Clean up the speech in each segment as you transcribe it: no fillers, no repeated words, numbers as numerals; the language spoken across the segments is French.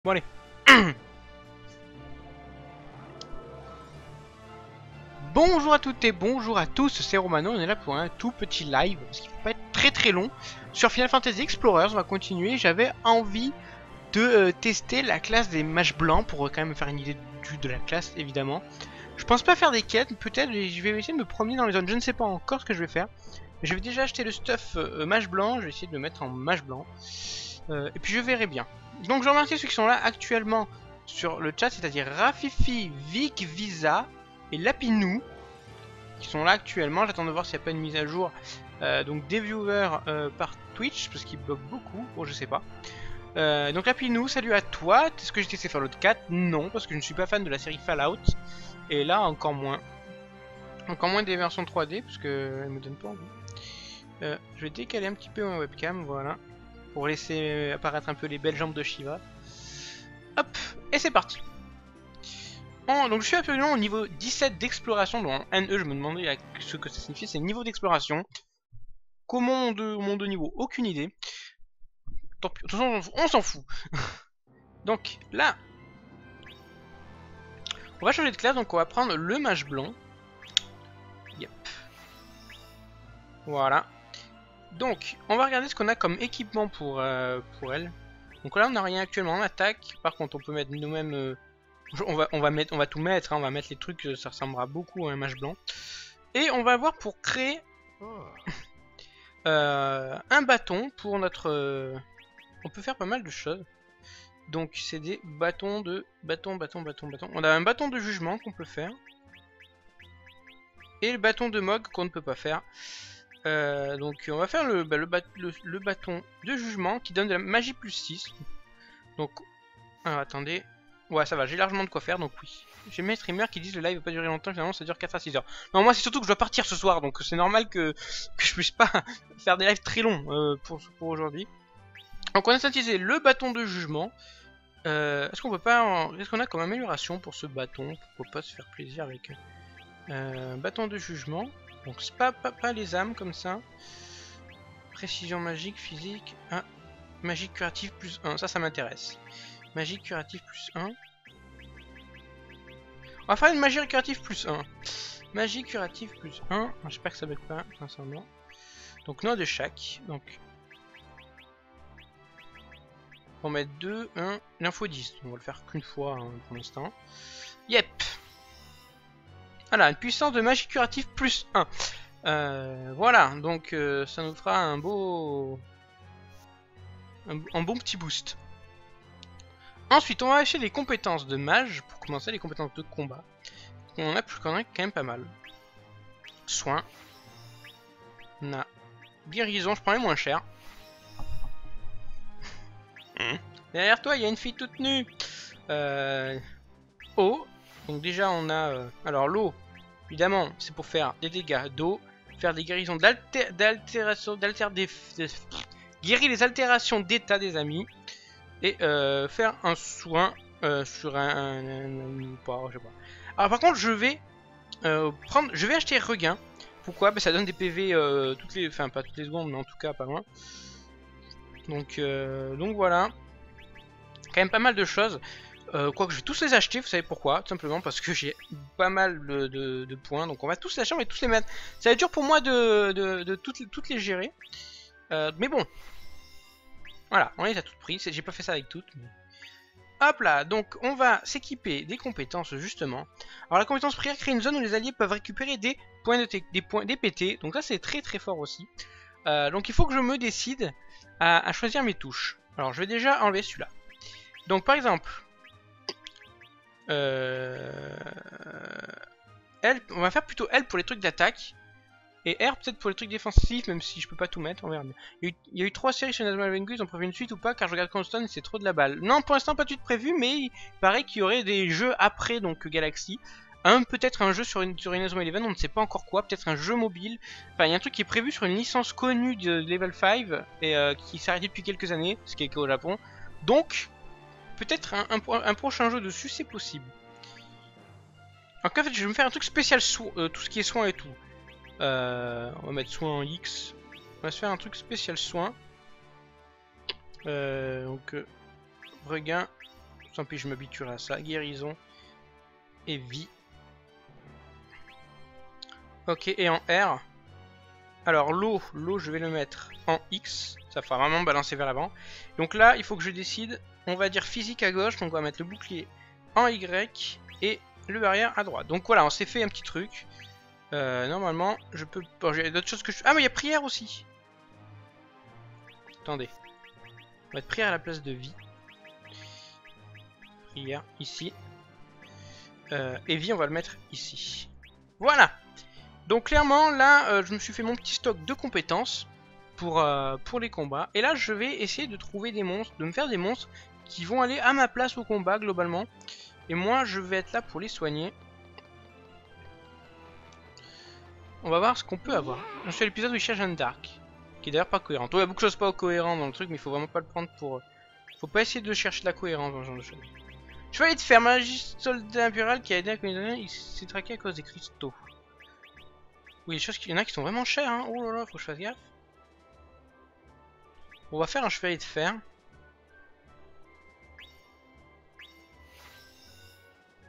Bon allez. Bonjour à toutes et bonjour à tous, c'est Romano, on est là pour un tout petit live, parce qu'il ne faut pas être très très long. Sur Final Fantasy Explorers, on va continuer, j'avais envie de tester la classe des mages blancs, pour quand même me faire une idée de la classe évidemment. Je pense pas faire des quêtes, peut-être je vais essayer de me promener dans les zones, je ne sais pas encore ce que je vais faire. Mais je vais déjà acheter le stuff mage blanc, je vais essayer de le mettre en mage blanc. Et puis je verrai bien. Donc je remercie ceux qui sont là actuellement sur le chat, c'est-à-dire Rafifi, Vic, Visa et Lapinou, qui sont là actuellement. J'attends de voir s'il n'y a pas une mise à jour. Donc des viewers par Twitch, parce qu'ils bloquent beaucoup, bon je sais pas. Donc Lapinou, salut à toi. Est-ce que j'ai testé Fallout 4? Non, parce que je ne suis pas fan de la série Fallout. Et là encore moins. Encore moins des versions 3D, parce qu'elles me donnent pas envie. Je vais décaler un petit peu ma webcam, voilà. Pour laisser apparaître un peu les belles jambes de Shiva. Hop, et c'est parti. Donc je suis absolument au niveau 17 d'exploration, donc en NE je me demandais ce que ça signifie, c'est niveau d'exploration. Comment de niveau, aucune idée. Tant pis, de toute façon on s'en fout. Donc là, on va changer de classe, donc on va prendre le mage blanc. Yep. Voilà. Donc on va regarder ce qu'on a comme équipement pour elle. Donc là on n'a rien actuellement en attaque, par contre on peut mettre nous-mêmes... on va tout mettre, hein, on va mettre les trucs, ça ressemblera beaucoup à un mage blanc. Et on va voir pour créer un bâton pour notre... on peut faire pas mal de choses. Donc c'est des bâtons de... Bâton. On a un bâton de jugement qu'on peut faire. Et le bâton de Mog qu'on ne peut pas faire. Donc on va faire le bâton de jugement qui donne de la magie plus 6. Donc... alors attendez... ouais, ça va, j'ai largement de quoi faire, donc oui. J'ai mes streamers qui disent le live va pas durer longtemps, finalement ça dure 4 à 6 heures. Non, moi c'est surtout que je dois partir ce soir, donc c'est normal que je puisse pas faire des lives très longs pour aujourd'hui. Donc on a synthétisé le bâton de jugement. Est-ce qu'on peut pas... Qu'est-ce qu'on a comme amélioration pour ce bâton? Pourquoi pas se faire plaisir avec bâton de jugement. Donc c'est pas les âmes comme ça. Précision magique, physique... ah, magie curative plus 1, ça m'intéresse. Magie curative plus 1. On va faire une magie curative plus 1. Magie curative plus 1. J'espère que ça bug pas, sincèrement. Donc, non de chaque. Donc, on va mettre 2, 1. Il en faut 10. On va le faire qu'une fois hein, pour l'instant. Yep. Voilà, une puissance de magie curative plus 1. Voilà, donc ça nous fera un beau. Un bon petit boost. Ensuite, on va acheter les compétences de mage pour commencer les compétences de combat. On en a quand même pas mal. Soin. On a guérison, je prends les moins chers. Derrière toi, il y a une fille toute nue. Eau. Donc déjà, on a... alors l'eau, évidemment, c'est pour faire des dégâts d'eau, faire des guérisons d'altération, guérir les altérations d'état des amis, et faire un soin sur pas, je sais pas. Alors par contre, je vais acheter regain. Pourquoi? Ça donne des PV toutes les, enfin pas toutes les secondes, mais en tout cas pas loin. Donc voilà, quand même pas mal de choses. Quoique je vais tous les acheter, vous savez pourquoi? Tout simplement parce que j'ai pas mal de points, donc on va tous les acheter, on va tous les mettre. Ça va être dur pour moi de toutes les gérer, mais bon. Voilà, on les a toutes prises, j'ai pas fait ça avec toutes. Mais... hop là, donc on va s'équiper des compétences justement. Alors la compétence prière crée une zone où les alliés peuvent récupérer des points des PT, donc ça c'est très très fort aussi. Donc il faut que je me décide à choisir mes touches. Alors je vais déjà enlever celui-là. Donc par exemple, L, on va faire plutôt L pour les trucs d'attaque. Et R peut-être pour les trucs défensifs, même si je peux pas tout mettre, on verra bien. Il y a eu 3 séries sur Nazmal Vengu, ils ont prévu une suite ou pas, car je regarde Constant et c'est trop de la balle. Non, pour l'instant pas de suite prévue, mais il paraît qu'il y aurait des jeux après donc Galaxy. Peut-être un jeu sur Inazuma Eleven, on ne sait pas encore quoi, peut-être un jeu mobile. Enfin, il y a un truc qui est prévu sur une licence connue de Level 5, et qui s'est arrêté depuis quelques années, ce qui est au Japon. Donc, peut-être un prochain jeu dessus, c'est possible. Donc en fait, je vais me faire un truc spécial, tout ce qui est soin et tout. On va mettre soin en X. On va se faire un truc spécial soin. Donc regain Tant pis, je m'habituerai à ça. Guérison et vie. Ok, et en R. Alors l'eau, je vais le mettre en X. Ça fera vraiment balancer vers l'avant. Donc là, il faut que je décide. On va dire physique à gauche. Donc on va mettre le bouclier en Y et le barrière à droite. Donc voilà, on s'est fait un petit truc. Normalement, je peux... Bon, j'ai d'autres choses que je... Ah, mais il y a prière aussi. Attendez. On va mettre prière à la place de vie. Prière, ici. Et vie, on va le mettre ici. Voilà. Donc clairement, là, je me suis fait mon petit stock de compétences pour les combats. Et là, je vais essayer de trouver des monstres, de me faire des monstres qui vont aller à ma place au combat, globalement. Et moi, je vais être là pour les soigner. On va voir ce qu'on peut avoir. Je suis à l'épisode où il cherche Jeanne d'Arc, qui est d'ailleurs pas cohérent. Il y a beaucoup de choses pas cohérentes dans le truc, mais il faut vraiment pas le prendre pour... Faut pas essayer de chercher de la cohérence dans ce genre de choses. Chevalier de fer, magie soldat impérial qui a aidé à il s'est traqué à cause des cristaux. Oui, les choses il y en a qui sont vraiment chères, hein. Oh là là, faut que je fasse gaffe. On va faire un chevalier de fer.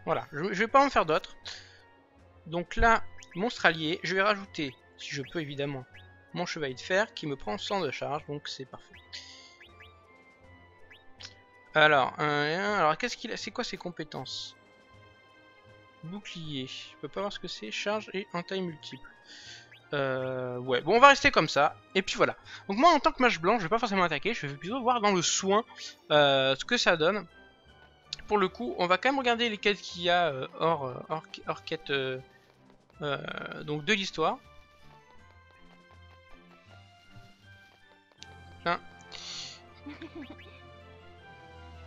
Voilà, je vais pas en faire d'autres. Donc là, monstre allié, je vais rajouter, si je peux évidemment, mon chevalier de fer qui me prend 100 de charge, donc c'est parfait. Alors qu'est-ce qu'il a? C'est quoi ses compétences? Bouclier, je peux pas voir ce que c'est, charge et entaille multiple. Ouais, bon on va rester comme ça, et puis voilà. Donc moi en tant que mage blanc, je vais pas forcément attaquer, je vais plutôt voir dans le soin ce que ça donne. Pour le coup, on va quand même regarder les quêtes qu'il y a hors quête donc de l'histoire.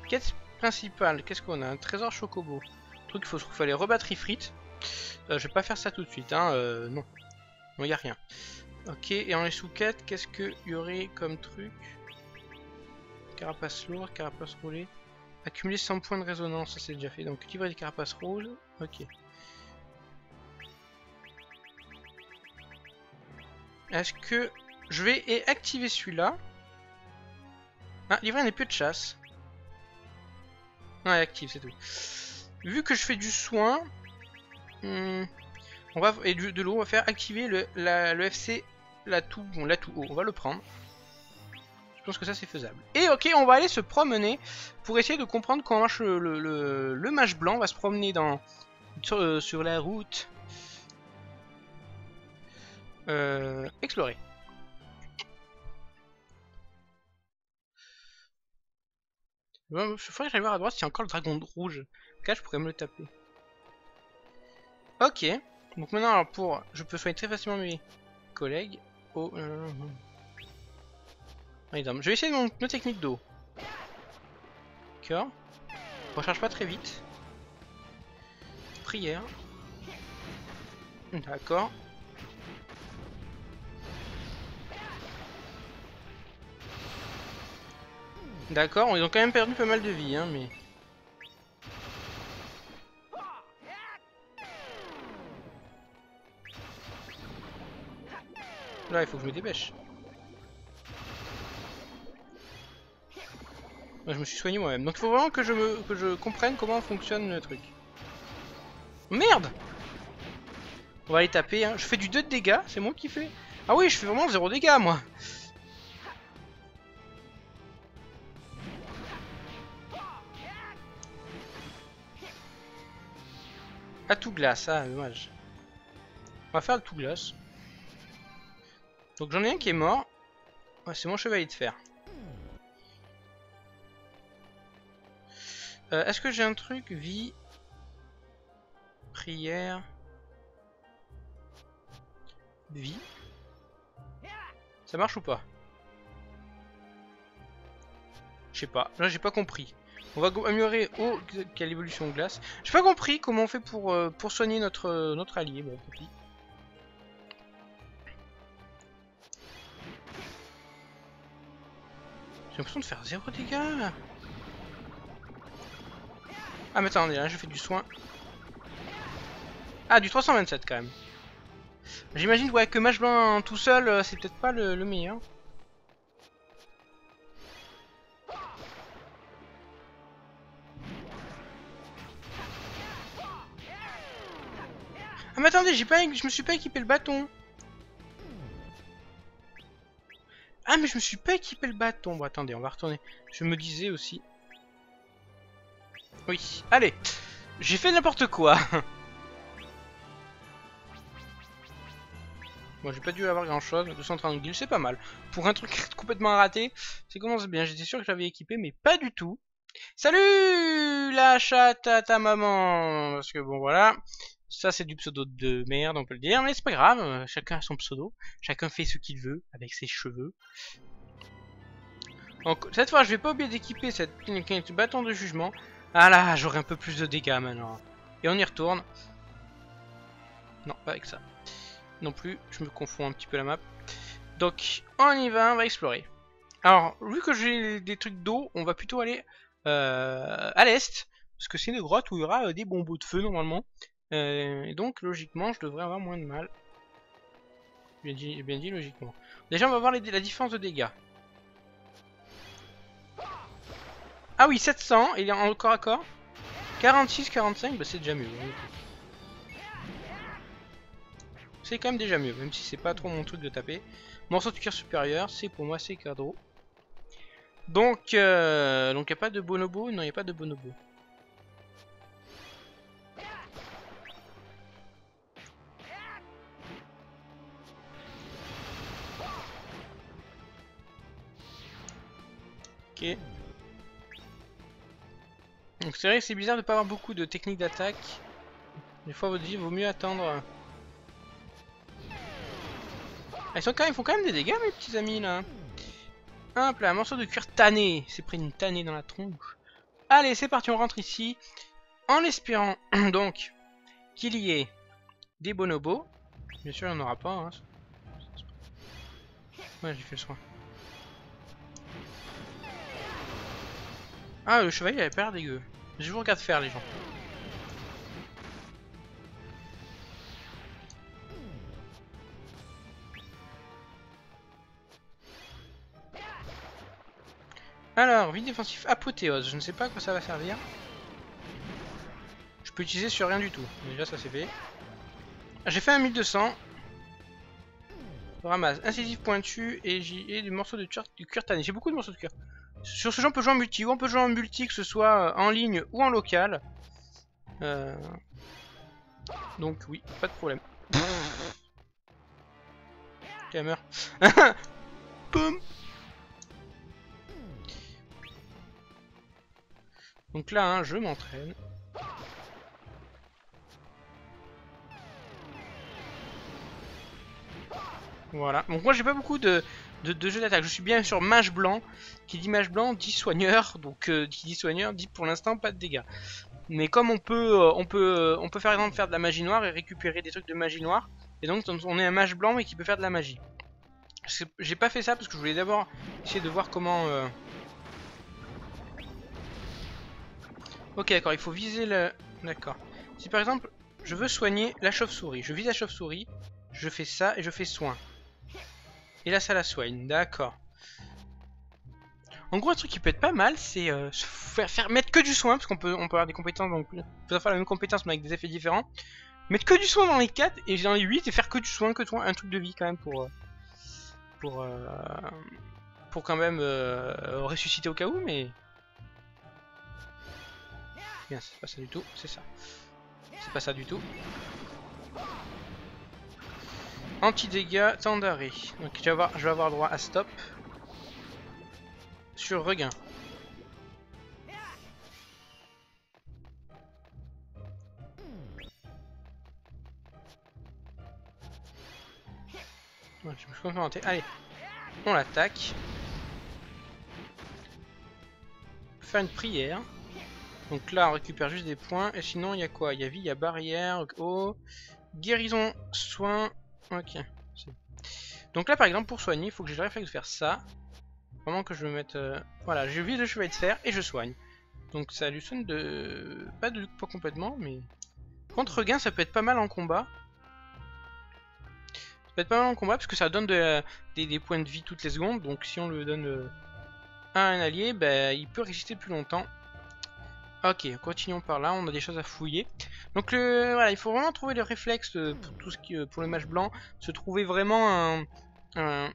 Quête principale, qu'est-ce qu'on a? Un trésor chocobo. Truc, il faut aller rebattre Ifrit. Je vais pas faire ça tout de suite, hein, non. Non, y a rien. Ok, et en les sous-quêtes, qu'est-ce qu'il y aurait comme truc? Carapace lourde, carapace roulée. Accumuler 100 points de résonance, ça c'est déjà fait. Donc, livrer des carapaces rouges, ok. Est-ce que je vais activer celui-là? Ah, livrer un épée de chasse. Ouais, active, c'est tout. Vu que je fais du soin, on va de l'eau, on va faire activer le FC l'atout haut. On va le prendre. Je pense que ça c'est faisable. Et ok, on va aller se promener pour essayer de comprendre comment marche le mage blanc. On va se promener sur la route. Explorer. Il faudrait que j'aille voir à droite s'il y a encore le dragon rouge. Là, je pourrais me le taper. Ok. Donc maintenant, alors je peux soigner très facilement mes collègues. Oh. Je vais essayer nos techniques d'eau. D'accord. On recharge pas très vite. Prière. D'accord. D'accord, ils ont quand même perdu pas mal de vie, hein, mais... Là, il faut que je me dépêche. Moi, je me suis soigné moi-même. Donc il faut vraiment que je comprenne comment fonctionne le truc. Merde! On va aller taper, hein. Je fais du 2 de dégâts, c'est moi qui fais. Ah oui, je fais vraiment 0 dégâts, moi. Ah, tout glace, ah, dommage. On va faire le tout glace. Donc j'en ai un qui est mort. Ouais, c'est mon chevalier de fer. Est-ce que j'ai un truc? Vie. Prière. Vie. Ça marche ou pas? Je sais pas. Là, j'ai pas compris. On va améliorer au quelle évolution glace. J'ai pas compris comment on fait pour soigner notre allié. Bon, tant pis. J'ai l'impression de faire 0 dégâts. Ah mais attendez, là je fais du soin. Ah, du 327 quand même. J'imagine ouais, que mage blanc tout seul, c'est peut-être pas le meilleur. Ah mais attendez, je me suis pas équipé le bâton. Ah mais je me suis pas équipé le bâton. Bon attendez, on va retourner. Je me disais aussi. Oui, allez. J'ai fait n'importe quoi. Bon, j'ai pas dû avoir grand chose. 230 guilds, c'est pas mal. Pour un truc complètement raté, c'est commence bien. J'étais sûr que j'avais équipé, mais pas du tout. Salut la chatte à ta maman. Parce que bon voilà. Ça c'est du pseudo de merde, on peut le dire. Mais c'est pas grave. Chacun a son pseudo. Chacun fait ce qu'il veut avec ses cheveux. Donc cette fois, je vais pas oublier d'équiper cette bâton de jugement. Ah là, j'aurai un peu plus de dégâts maintenant. Et on y retourne. Non, pas avec ça. Non plus, je me confonds un petit peu la map. Donc, on y va, on va explorer. Alors, vu que j'ai des trucs d'eau, on va plutôt aller à l'est. Parce que c'est une grotte où il y aura des bonbons de feu normalement. Et donc, logiquement, je devrais avoir moins de mal. Bien dit logiquement. Déjà, on va voir la différence de dégâts. Ah oui, 700, il est en corps à corps. 46, 45, bah c'est déjà mieux. C'est quand même déjà mieux, même si c'est pas trop mon truc de taper. Morceau de cuir supérieur, c'est pour moi, c'est cadeau. Donc y a pas de bonobo? Non, y a pas de bonobo. Ok. Donc c'est vrai que c'est bizarre de pas avoir beaucoup de techniques d'attaque. Des fois, vous dites, vaut mieux attendre. Ah, ils font quand même des dégâts, mes petits amis là. Hop là, un morceau de cuir tanné. C'est pris une tannée dans la tronche. Allez, c'est parti, on rentre ici. En espérant donc qu'il y ait des bonobos. Bien sûr, il n'y en aura pas. Hein. Ouais, j'ai fait le soin. Ah, le chevalier avait pas l'air dégueu. Je vous regarde faire, les gens. Alors, vide défensif apothéose. Je ne sais pas à quoi ça va servir. Je peux utiliser sur rien du tout. Déjà, ça c'est fait. J'ai fait un 1200. Ramasse incisif pointu et j'ai du morceau de cuir tanné. J'ai beaucoup de morceaux de cuir. Sur ce jeu, on peut jouer en multi. Ou on peut jouer en multi, que ce soit en ligne ou en local. Donc, oui, pas de problème. Ok, meurt. Boum. Donc là, hein, je m'entraîne. Voilà. Donc moi, j'ai pas beaucoup de jeux d'attaque. Je suis bien sur mage blanc. Qui dit mage blanc dit soigneur. Donc qui dit soigneur dit pour l'instant pas de dégâts. Mais comme on peut par exemple faire de la magie noire et récupérer des trucs de magie noire. Et donc on est un mage blanc mais qui peut faire de la magie. J'ai pas fait ça parce que je voulais d'abord essayer de voir comment... Ok, d'accord, il faut viser le... D'accord. Si par exemple, je veux soigner la chauve-souris, je vise la chauve-souris, je fais ça et je fais soin. Et là, ça la soigne, d'accord. En gros, un truc qui peut être pas mal, c'est mettre que du soin, parce qu'on peut avoir des compétences, donc on peut faire la même compétence mais avec des effets différents. Mettre que du soin dans les 4 et dans les 8 et faire que du soin, un truc de vie quand même pour quand même ressusciter au cas où, mais... Bien, c'est pas ça du tout, c'est ça. C'est pas ça du tout. Anti-dégâts, temps d'arrêt. Donc je vais avoir droit à stop. Sur regain. Ouais, je me suis contenté. Allez, on l'attaque. Faire une prière. Donc là, on récupère juste des points. Et sinon, il y a quoi? Il y a vie, il y a barrière, eau, guérison, soin. Ok. Donc là, par exemple, pour soigner, il faut que j'ai le réflexe de faire ça. Vraiment que je me mette... Voilà, je vise le chevalier de fer et je soigne. Donc ça lui sonne de... Pas complètement, mais... Contre regain, ça peut être pas mal en combat. Ça peut être pas mal en combat parce que ça donne des points de vie toutes les secondes. Donc si on le donne à un allié, bah, il peut résister plus longtemps. Ok, continuons par là, on a des choses à fouiller. Donc voilà, il faut vraiment trouver le réflexe pour tout ce qui, pour le mage blanc, se trouver vraiment un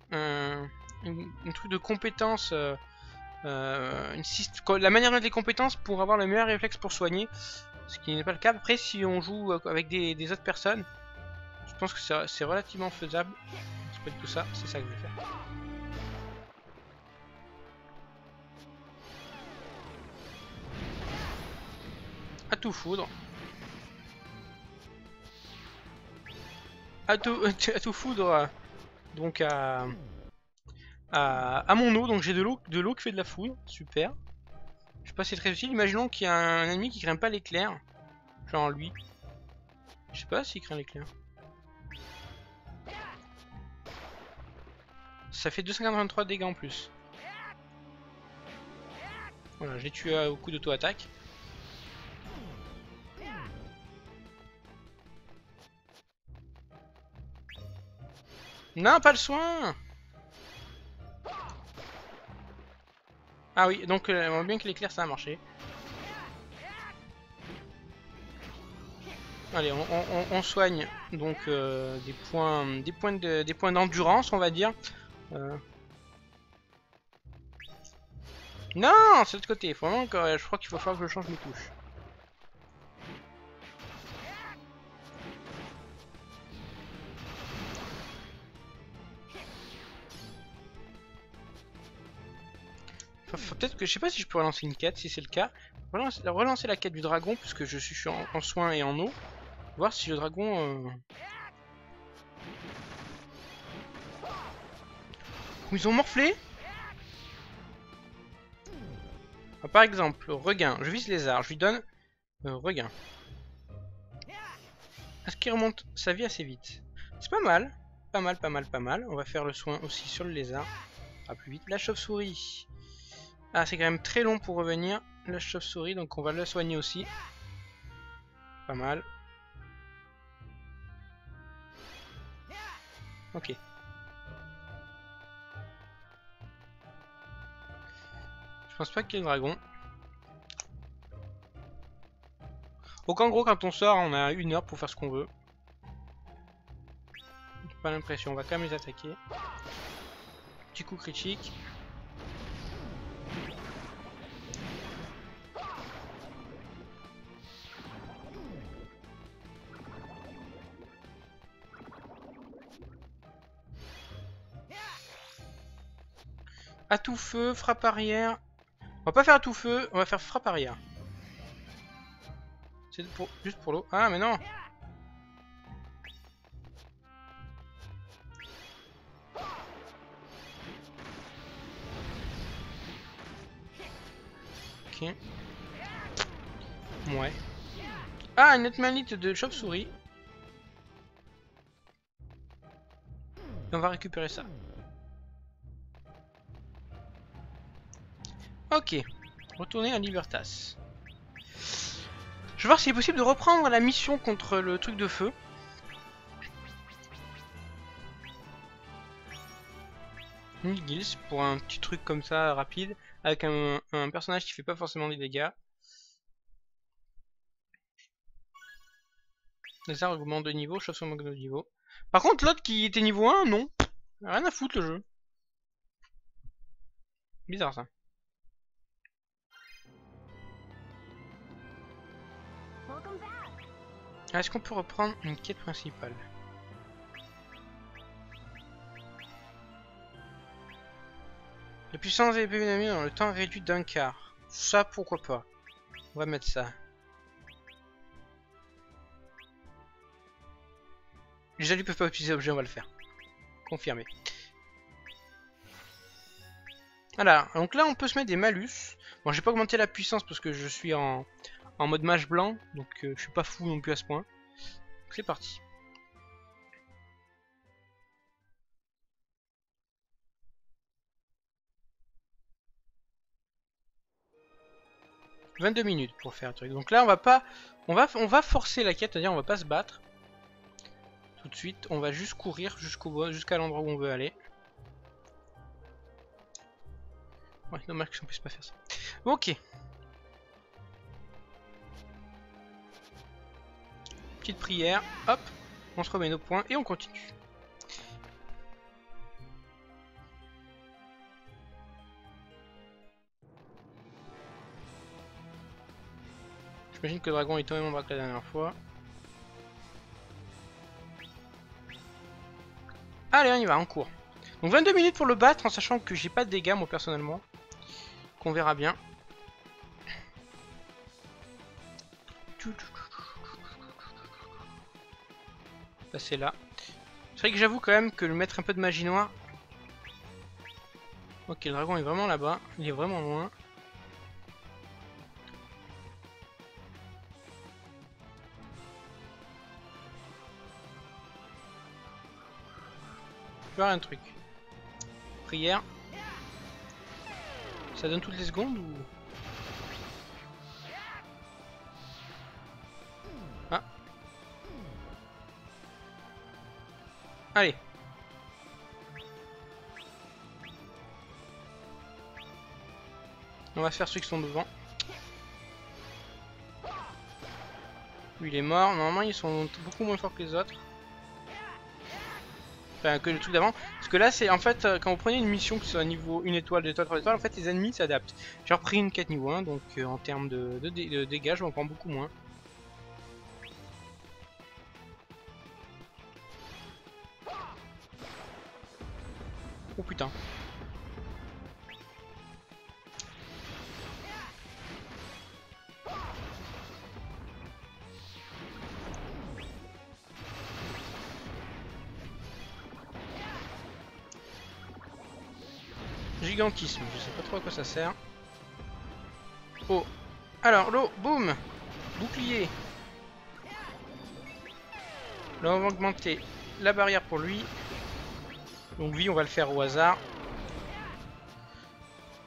truc de compétence, la manière de mettre les compétences pour avoir le meilleur réflexe pour soigner, ce qui n'est pas le cas. Après, si on joue avec des autres personnes, je pense que c'est relativement faisable. C'est pas du tout ça, c'est ça que je vais faire. À tout foudre. À tout foudre. Donc à mon eau. Donc j'ai de l'eau qui fait de la foudre. Super. Je sais pas si c'est très utile. Imaginons qu'il y a un ennemi qui craint pas l'éclair. Genre lui. Je sais pas s'il craint l'éclair. Ça fait 283 dégâts en plus. Voilà, je l'ai tué au coup d'auto-attaque. Non, pas le soin. Ah oui, donc on voit bien que l'éclair ça a marché. Allez, on soigne donc des points d'endurance, on va dire. Non, c'est de l'autre côté. Faut vraiment que je crois qu'il faut falloir que je change mes touches. Peut-être que je sais pas si je peux relancer une quête, si c'est le cas. Relancer la quête du dragon puisque je suis en soin et en eau. Voir si le dragon. Ils ont morflé. Ah, par exemple, regain. Je vise lézard. Je lui donne regain. Est-ce qu'il remonte sa vie assez vite? C'est pas mal. Pas mal, pas mal, pas mal. On va faire le soin aussi sur le lézard. Ah, plus vite. La chauve-souris. Ah, c'est quand même très long pour revenir. La chauve-souris, donc on va la soigner aussi. Pas mal. Ok. Je pense pas qu'il y ait le dragon. Donc en gros, quand on sort, on a 1 heure pour faire ce qu'on veut. J'ai pas l'impression. On va quand même les attaquer. Petit coup critique. À tout feu, frappe arrière. On va pas faire à tout feu, on va faire frappe arrière. C'est juste pour l'eau. Ah mais non. Ok. Ouais. Ah, une autre manite de chauve-souris. Et on va récupérer ça. Ok. Retourner à Libertas. Je vais voir s'il est possible de reprendre la mission contre le truc de feu. Une guilds pour un petit truc comme ça rapide. Avec un personnage qui fait pas forcément des dégâts. Les arts augmentent de niveau, chauve-souris augmente de niveau. Par contre, l'autre qui était niveau 1, non. Rien à foutre le jeu. Bizarre ça. Est-ce qu'on peut reprendre une quête principale? La puissance des PV ennemis dans le temps réduit d'un quart. Ça, pourquoi pas. On va mettre ça. Les alliés peuvent pas utiliser l'objet, on va le faire. Confirmé. Voilà, donc là on peut se mettre des malus. Bon, j'ai pas augmenté la puissance parce que je suis en mode mage blanc, donc je suis pas fou non plus à ce point. C'est parti. « 22 minutes pour faire un truc. Donc là on va pas. On va forcer la quête, c'est-à-dire on va pas se battre. Tout de suite, on va juste courir jusqu'à l'endroit où on veut aller. Ouais, dommage qu'on puisse pas faire ça. Ok. petite prière, hop, on se remet nos points et on continue. J'imagine que le dragon est tombé mon braque la dernière fois. Allez, on y va, on court. Donc 22 minutes pour le battre, en sachant que j'ai pas de dégâts moi personnellement. Qu'on verra bien. Passer là. C'est vrai que j'avoue quand même que le mettre un peu de magie noire. Ok, le dragon est vraiment là-bas. Il est vraiment loin. Je vais voir un truc. Prière. Ça donne toutes les secondes ou... Ah. Allez. On va faire ceux qui sont devant. Lui il est mort. Normalement ils sont beaucoup moins forts que les autres. Enfin que le truc d'avant. Parce que là c'est en fait quand vous prenez une mission qui soit niveau 1 étoile, 2 étoiles, 3 étoiles, en fait les ennemis s'adaptent. J'ai repris une quête niveau 1 donc en termes de dégâts je m'en prends beaucoup moins. Oh putain. Gigantisme, je sais pas trop à quoi ça sert. Oh. Alors l'eau, boum. Bouclier. Là on va augmenter la barrière pour lui. Donc vie on va le faire au hasard.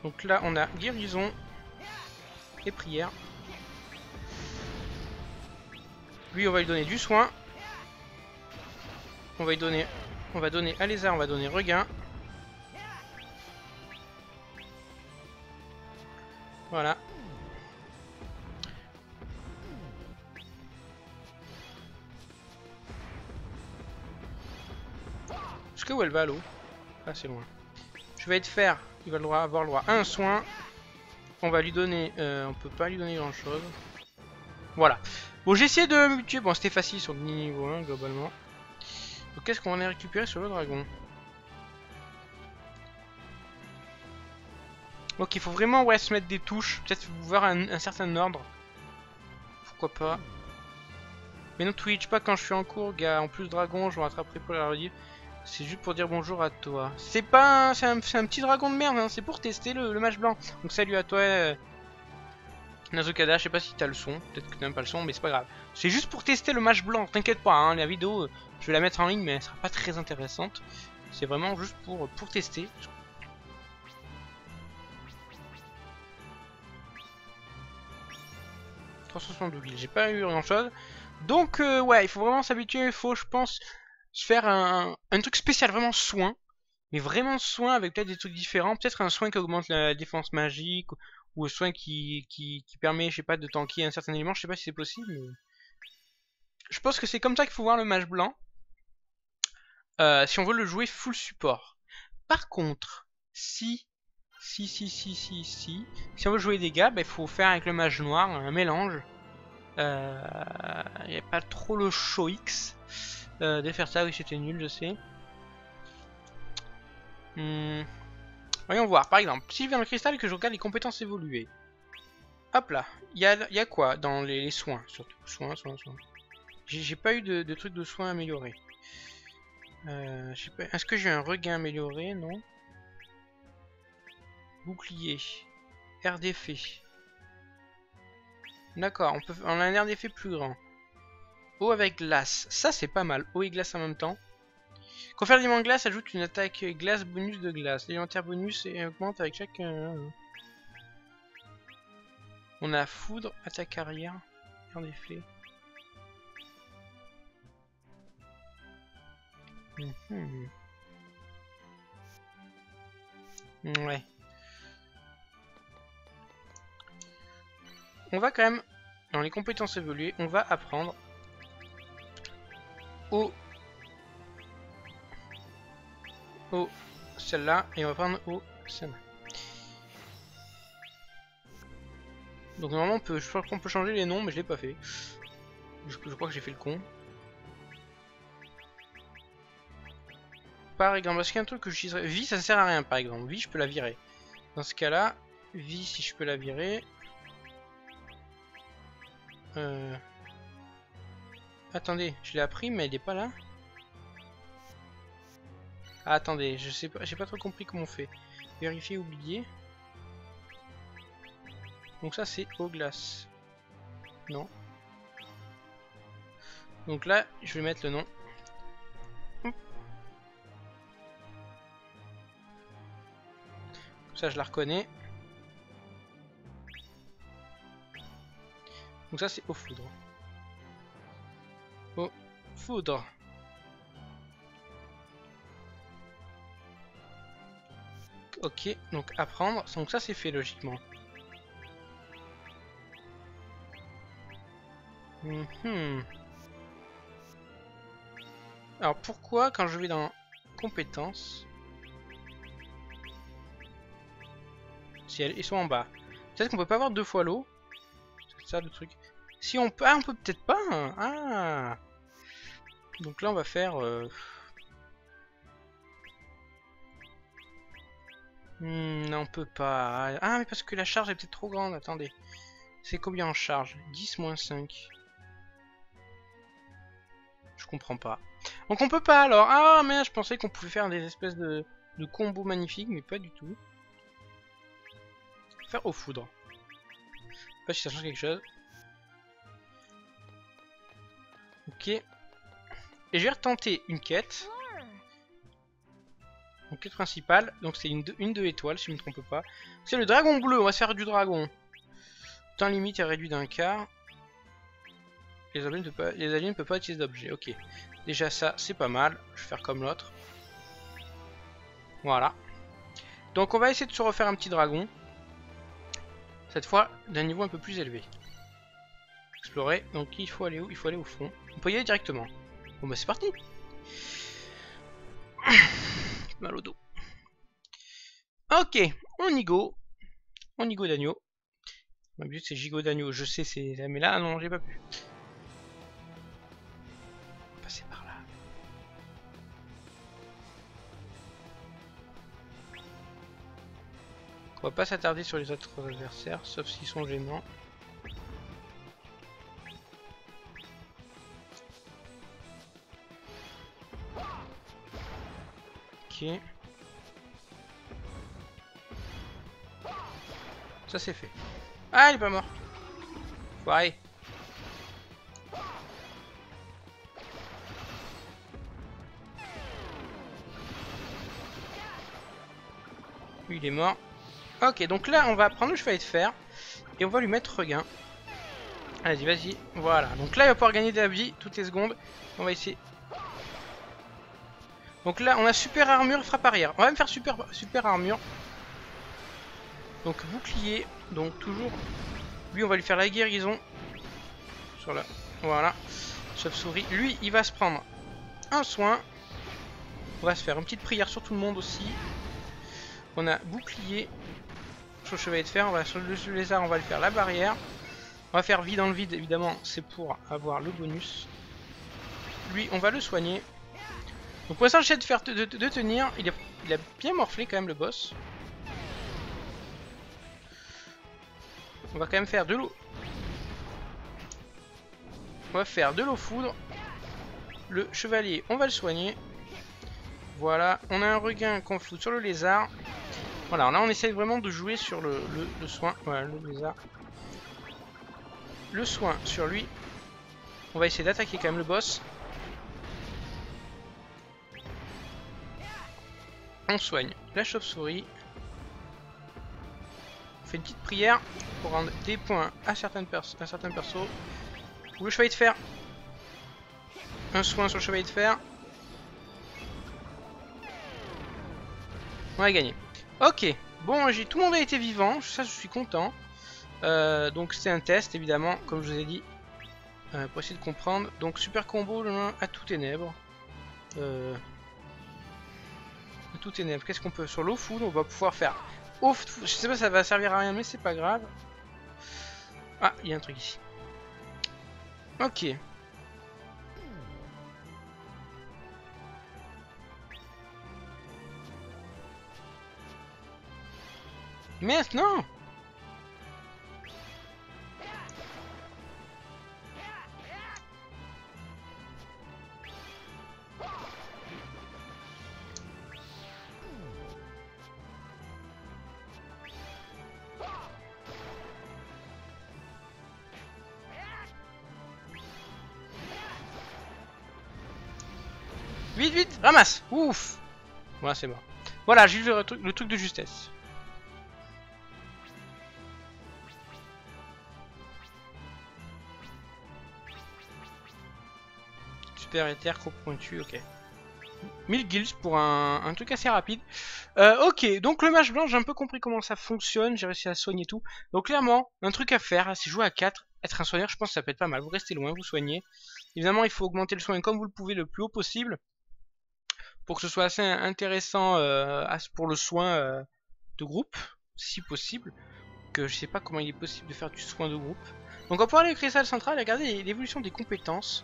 Donc là on a guérison et prière. Lui on va lui donner du soin. On va donner à lézard, on va donner regain. Voilà. Jusqu'à où elle va l'eau? Ah c'est loin. Je vais être faire, il va avoir le droit à un soin. On va lui donner, on peut pas lui donner grand chose. Voilà. Bon j'ai essayé de me tuer, bon c'était facile sur le niveau 1 globalement. Donc qu'est-ce qu'on a récupéré sur le dragon? Donc il faut vraiment ouais, se mettre des touches, peut-être voir un certain ordre. Pourquoi pas. Mais non Twitch, pas quand je suis en cours, gars. En plus dragon, je me rattraperai pour la redire. C'est juste pour dire bonjour à toi. C'est pas c'est un petit dragon de merde, hein. C'est pour tester le match blanc. Donc salut à toi Nazokada, je sais pas si t'as le son, peut-être que t'as même pas le son, mais c'est pas grave. C'est juste pour tester le match blanc, t'inquiète pas, hein, la vidéo, je vais la mettre en ligne, mais elle sera pas très intéressante. C'est vraiment juste pour tester. 372 000, j'ai pas eu grand chose. Donc ouais, il faut vraiment s'habituer, il faut je pense se faire un truc spécial, vraiment soin. Mais vraiment soin avec peut-être des trucs différents. Peut-être un soin qui augmente la défense magique. Ou un soin qui permet, je sais pas, de tanker un certain élément. Je sais pas si c'est possible. Mais... je pense que c'est comme ça qu'il faut voir le mage blanc. Si on veut le jouer full support. Par contre, si on veut jouer des dégâts, il faut faire avec le mage noir un mélange. Il n'y a pas trop le show X de faire ça, oui c'était nul je sais. Voyons voir, par exemple, si je viens dans le cristal et que je regarde les compétences évoluées. Hop là, il y a quoi dans les soins surtout. Soins. J'ai pas eu de truc de soins améliorés. Est-ce que j'ai un regain amélioré? Non. Bouclier. Air d'effet. D'accord, on a un air d'effet plus grand. Eau avec glace. Ça c'est pas mal. Eau et glace en même temps. Confère l'élément glace ajoute une attaque glace bonus de glace. L'élémentaire bonus et augmente avec chaque... On a foudre, attaque arrière, en effet. Ouais. On va quand même, dans les compétences évoluées, on va apprendre au celle-là et on va prendre au celle-là. Donc normalement je crois qu'on peut changer les noms mais je l'ai pas fait. Je crois que j'ai fait le con. Par exemple, parce qu'il y a un truc que j'utiliserais. Vie ça sert à rien par exemple. Vie je peux la virer. Dans ce cas là, vie si je peux la virer. Attendez, je l'ai appris mais elle est pas là. Ah, attendez, je sais pas, j'ai pas trop compris comment on fait. Vérifier, oublier. Donc ça c'est eau glace. Non. Donc là, je vais mettre le nom. Comme ça je la reconnais. Donc ça c'est eau foudre. Eau foudre. Ok, donc apprendre. Donc ça c'est fait logiquement. Alors pourquoi quand je vais dans compétences, si ils sont en bas, peut-être qu'on peut pas avoir deux fois l'eau. C'est ça le truc. Si on peut, on peut peut-être pas. Hein. Ah. Donc là on va faire. Non, on peut pas. Ah mais parce que la charge est peut-être trop grande. Attendez. C'est combien en charge? 10 moins 5. Je comprends pas. Donc on peut pas alors. Ah mais je pensais qu'on pouvait faire des espèces de combos magnifiques, mais pas du tout. Faire aux foudres. Je sais pas si ça change quelque chose. Ok. Et je vais retenter une quête. Donc quête principale. Donc c'est une 2 étoiles si je ne me trompe pas. C'est le dragon bleu. On va se faire du dragon. Temps limite est réduit d'un quart. Les aliens ne peuvent pas utiliser d'objets. Ok. Déjà ça, c'est pas mal. Je vais faire comme l'autre. Voilà. Donc on va essayer de se refaire un petit dragon. Cette fois, d'un niveau un peu plus élevé. Explorer. Donc il faut aller où? Il faut aller au fond. On peut y aller directement. Bon bah c'est parti. Mal au dos. Ok, on y go. On y go d'agneau. Ma but c'est gigot d'agneau. Je sais c'est... Mais là non, j'ai pas pu. Passer par là. On va pas s'attarder sur les autres adversaires, sauf s'ils sont gênants. Ok. Ça c'est fait. Ah, il est pas mort. Foiré. Lui il est mort. Ok, donc là on va prendre le chevalet de fer et on va lui mettre regain. Allez, vas-y, voilà. Donc là il va pouvoir gagner de la vie toutes les secondes. On va essayer. Donc là on a super armure, frappe arrière. On va me faire super armure. Donc bouclier, donc toujours. Lui on va lui faire la guérison. Sur la... Voilà. Chauve-souris. Lui il va se prendre un soin. On va se faire une petite prière sur tout le monde aussi. On a bouclier. Sur le chevalet de fer, on va sur le lézard, on va lui faire la barrière. On va faire vie dans le vide, évidemment, c'est pour avoir le bonus. Lui, on va le soigner. Donc pour l'instant, j'essaie de faire de tenir. Il a bien morflé quand même le boss. On va quand même faire de l'eau. On va faire de l'eau foudre. Le chevalier, on va le soigner. Voilà, on a un regain qu'on fout sur le lézard. Voilà, là on essaye vraiment de jouer sur le soin. Voilà, le lézard. Le soin sur lui. On va essayer d'attaquer quand même le boss. On soigne la chauve-souris. On fait une petite prière pour rendre des points à certains persos. Ou le chevalier de fer. Un soin sur le chevalier de fer. On a gagné. Ok, bon, tout le monde a été vivant, ça je suis content. Donc c'est un test évidemment, comme je vous ai dit. pour essayer de comprendre. Donc super combo à tout ténèbres. À tout ténèbres. Qu'est-ce qu'on peut sur l'eau foudre? On va pouvoir faire. Je sais pas, ça va servir à rien, mais c'est pas grave. Ah, il y a un truc ici. Ok. Maintenant. Vite, vite, ramasse. Ouf. Voilà, c'est mort. Voilà, j'ai eu le truc de justesse. Super éther, croc pointu, ok. 1000 guilds pour un truc assez rapide. Ok, donc le match blanc, j'ai un peu compris comment ça fonctionne, j'ai réussi à soigner tout. Donc clairement, un truc à faire, si jouer à 4, être un soigneur, je pense que ça peut être pas mal. Vous restez loin, vous soignez. Évidemment, il faut augmenter le soin comme vous le pouvez le plus haut possible. Pour que ce soit assez intéressant pour le soin de groupe, si possible. Que je sais pas comment il est possible de faire du soin de groupe. Donc on va pouvoir aller au cristal central et regarder l'évolution des compétences.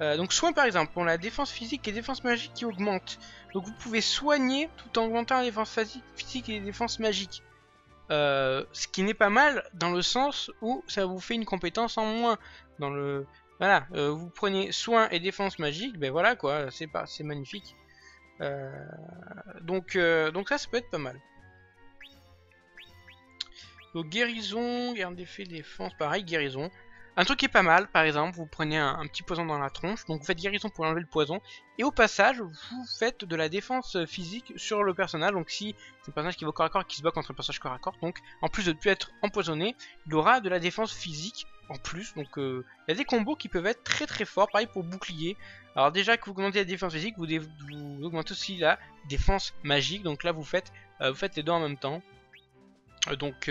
Donc soin par exemple, on a la défense physique et défense magique qui augmentent. Donc vous pouvez soigner tout en augmentant la défense physique et les défenses magiques. Ce qui n'est pas mal dans le sens où ça vous fait une compétence en moins. Dans le voilà, vous prenez soin et défense magique, ben voilà quoi, c'est magnifique. Donc ça peut être pas mal. Donc guérison, garde d'effet, défense, pareil, guérison. Un truc qui est pas mal, par exemple, vous prenez un petit poison dans la tronche, donc vous faites guérison pour enlever le poison, et au passage, vous faites de la défense physique sur le personnage, donc si c'est un personnage qui va au corps à corps, qui se bat contre un personnage corps à corps, donc en plus de ne plus être empoisonné, il aura de la défense physique en plus, donc il y a des combos qui peuvent être très très forts, pareil pour bouclier. Alors déjà que vous augmentez la défense physique, vous augmentez aussi la défense magique, donc là vous faites les deux en même temps. Donc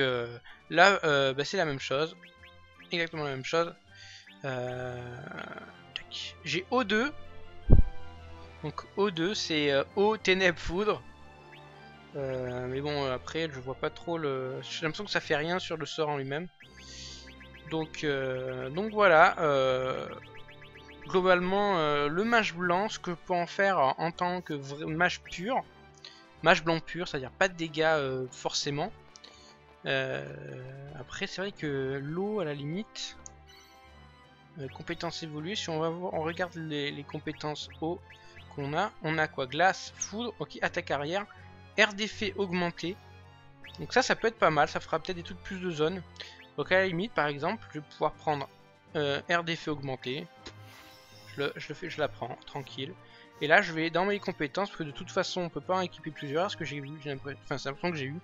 là, c'est la même chose. Exactement la même chose. J'ai O2. Donc O2, c'est eau, ténèbres, foudre. Mais bon, après, je vois pas trop le... J'ai l'impression que ça fait rien sur le sort en lui-même. Donc voilà. Globalement, le mage blanc, ce que je peux en faire en tant que vrai mage pur. Mage blanc pur, c'est-à-dire pas de dégâts forcément. Après c'est vrai que l'eau à la limite, compétences évoluées, si on va voir, on regarde les compétences eau qu'on a, on a quoi? Glace, foudre, ok, attaque arrière, air d'effet augmenté, donc ça peut être pas mal, ça fera peut-être des trucs plus de zones. Donc à la limite par exemple, je vais pouvoir prendre air d'effet augmenté, je la prends tranquille. Et là je vais dans mes compétences, parce que de toute façon on peut pas en équiper plusieurs, ce que j'ai vu, enfin c'est l'impression que j'ai eu.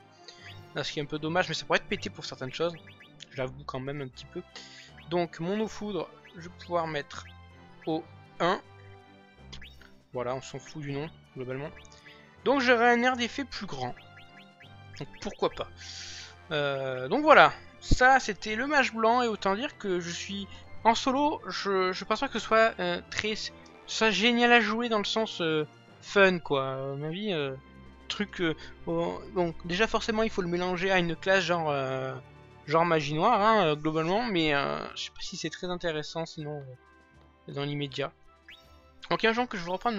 Ce qui est un peu dommage, mais ça pourrait être pété pour certaines choses. J'avoue quand même un petit peu. Donc mon eau foudre, je vais pouvoir mettre au 1. Voilà, on s'en fout du nom, globalement. Donc j'aurai un air d'effet plus grand. Donc pourquoi pas. Donc voilà, ça c'était le mage blanc, et autant dire que je suis en solo, je pense pas que ce soit génial à jouer dans le sens fun quoi. À mon avis... truc donc déjà forcément il faut le mélanger à une classe genre magie noire hein, globalement, mais je sais pas si c'est très intéressant sinon dans l'immédiat. Donc il y a un genre que je vais reprendre